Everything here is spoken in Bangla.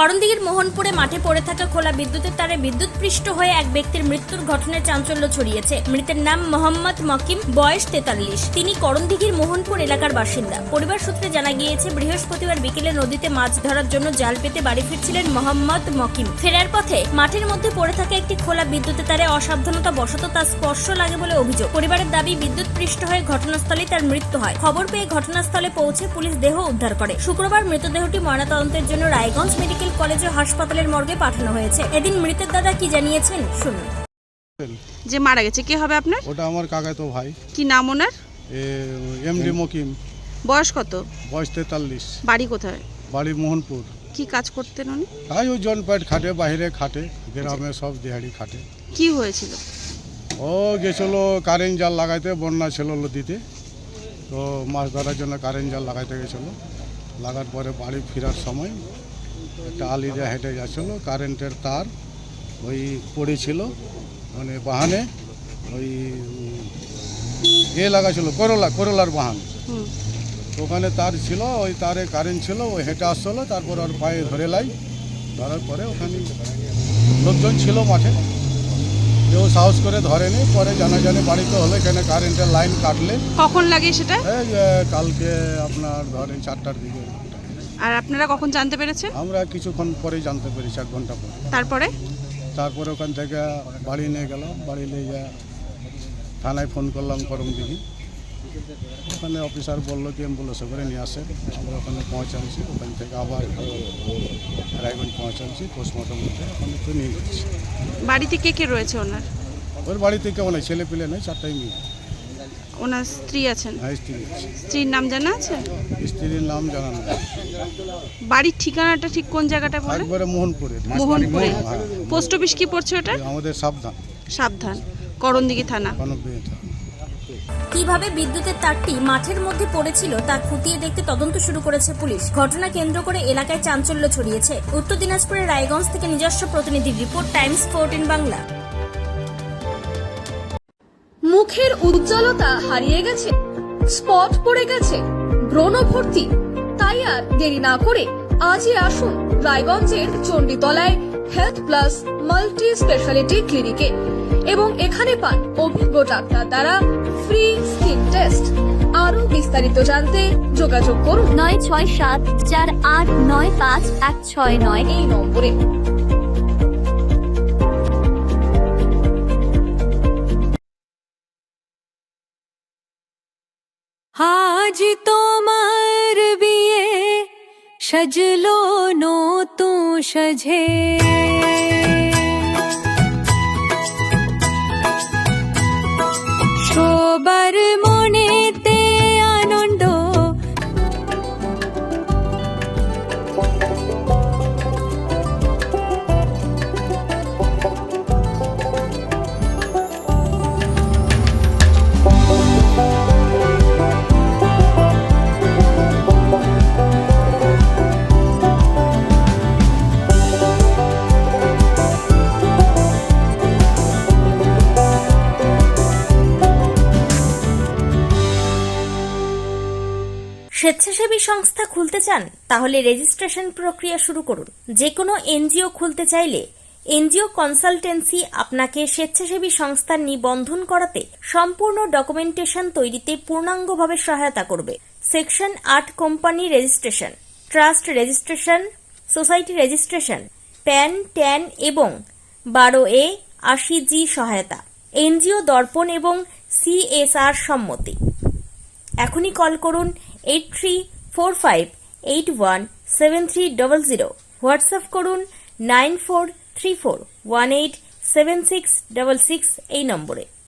করণদিঘির মোহনপুরে মাঠে পড়ে থাকা খোলা বিদ্যুতের তারে বিদ্যুৎপৃষ্ট হয়ে এক ব্যক্তির মৃত্যুর ঘটনায় চাঞ্চল্য ছড়িয়েছে। মৃতের নাম মোহাম্মদ মকিম, বয়স 43। তিনি করণদিঘির মোহনপুর এলাকার বাসিন্দা। পরিবার সূত্রে জানা গিয়েছে, বৃহস্পতিবার বিকেলে নদীতে মাছ ধরার জন্য জাল পেতে বাড়ি ফিরছিলেন মোহাম্মদ মকিম। ফেরার পথে মাঠের মধ্যে পড়ে থাকা একটি খোলা বিদ্যুতের তারে অসাবধানতা বশত তার স্পর্শ লাগে বলে অভিযোগ। পরিবারের দাবি, বিদ্যুৎপৃষ্ট হয়ে ঘটনাস্থলেই তার মৃত্যু হয়। খবর পেয়ে ঘটনাস্থলে পৌঁছে পুলিশ দেহ উদ্ধার করে। শুক্রবার মৃতদেহটি ময়নাতদন্তের জন্য রায়গঞ্জ মেডিকেল কলেজ ও হাসপাতালের মর্গে পাঠানো হয়েছে। এদিন মৃতের দাদা কি জানিয়েছেন শুনুন। যে মারা গেছে কে হবে আপনার? ওটা আমার কাকাতো ভাই। কি নাম ওনার? এমডি মকিম। বয়স কত? বয়স 43। বাড়ি কোথায়? বাড়ি মোহনপুর। কি কাজ করতেন উনি? তাই ওই জনপ্যাট খাটে, বাইরে খাটে, গ্রামে সব দিহাড়ি খাটে। কি হয়েছিল? ও গেছিল কারেন্ট জাল লাগাইতে, বন্যা ছিল নদীতে, তো মাছ ধরার জন্য কারেন্ট জাল লাগাইতে গেছিল। লাগার পরে বাড়ি ফেরার সময় একটা আলি দিয়ে হেঁটে যাচ্ছিল, কারেন্টের তার ওই পড়েছিল, মানে বাহানে ওই লাগাছিল করলার বাহান, ওখানে তার ছিল, ওই তারে কারেন্ট ছিল, ওই হেঁটে আসছিলো, তারপর ওর পায়ে ধরার পরে ওখানে লোকজন ছিল মাঠে, কেউ সাহস করে ধরেনি। পরে জানাজানি বাড়িতে হলো, এখানে কারেন্টের লাইন কাটলে। কখন লাগে সেটা? কালকে আপনার ধরেন 4টার দিকে। আর আপনারা কখন জানতে পেরেছেন? আমরা কিছুক্ষণ পরেই জানতে পেরেছি, 1 ঘন্টা পরে। তারপরে ওখান থেকে বাড়ি নিয়ে গেলাম, বাড়ি নিয়ে যা থানায় ফোন করলাম করণদিঘি। ওখানে অফিসার বললো কি অ্যাম্বুলেন্সে করে নিয়ে আসে। আমরা ওখানে পৌঁছাচ্ছি, ওখান থেকে আবার রায়গঞ্জ পৌঁছাচ্ছি, পোস্টমর্টম করতে ওখানে তো নিয়ে যাচ্ছি। বাড়িতে কে কে রয়েছে ওনার? ওর বাড়িতে কেউ নেই, ছেলে পেলে নেই, 4টাই মেয়ে। ওনার স্ত্রী আছেন? হ্যাঁ, স্ত্রী আছে। স্ত্রীর নাম জানা আছে? স্ত্রীর নাম জানা নেই। বাড়ির ঠিকানাটা ঠিক কোন জায়গাটা বলে? একবারে মোহনপুরে। পোস্ট অফিস কি পড়ছে ওটা? আমাদের সাবধান, করণদিঘি থানা। কিভাবে বিদ্যুতের তারটি মাঠের মধ্যে পড়েছিল তা খতিয়ে দেখতে তদন্ত শুরু করেছে পুলিশ। ঘটনা কেন্দ্র করে এলাকায় চাঞ্চল্য ছড়িয়েছে। উত্তর দিনাজপুরের রায়গঞ্জ থেকে নিজস্ব প্রতিনিধির রিপোর্ট, টাইমস 14 বাংলা। মুখের উজ্জ্বলতা হারিয়ে গেছে, স্পট পড়ে গেছে, ব্রণ ভর্তি, তাই আর দেরি না করে আজই আসুন রায়গঞ্জের চণ্ডীতলায় হেলথ প্লাস মাল্টি স্পেশালিটি ক্লিনিকে এবং এখানে পান অভিজ্ঞ ডাক্তার দ্বারা ফ্রি স্কিন টেস্ট। আরো বিস্তারিত জানতে যোগাযোগ করুন 9674895169 এই নম্বরে। আজ তোমার বিয়ে সাজলো নতুন সাজে, সবার মনেতে আনন্দ, স্বেচ্ছাসেবী সংস্থা খুলতে চান? তাহলে রেজিস্ট্রেশন প্রক্রিয়া শুরু করুন। যে কোনো এনজিও খুলতে চাইলে এনজিও কনসালটেন্সি আপনাকে স্বেচ্ছাসেবী সংস্থার নিবন্ধন করাতে, সম্পূর্ণ ডকুমেন্টেশন তৈরিতে পূর্ণাঙ্গভাবে সহায়তা করবে। Section 8 company registration, trust registration, society registration, pan, tan এবং 12A 80G সহায়তা, এনজিও দর্পণ এবং CSR সম্মতি। এখনই কল করুন 8345817300। হোয়াটসঅ্যাপ করুন 9434187666 এই নম্বরে।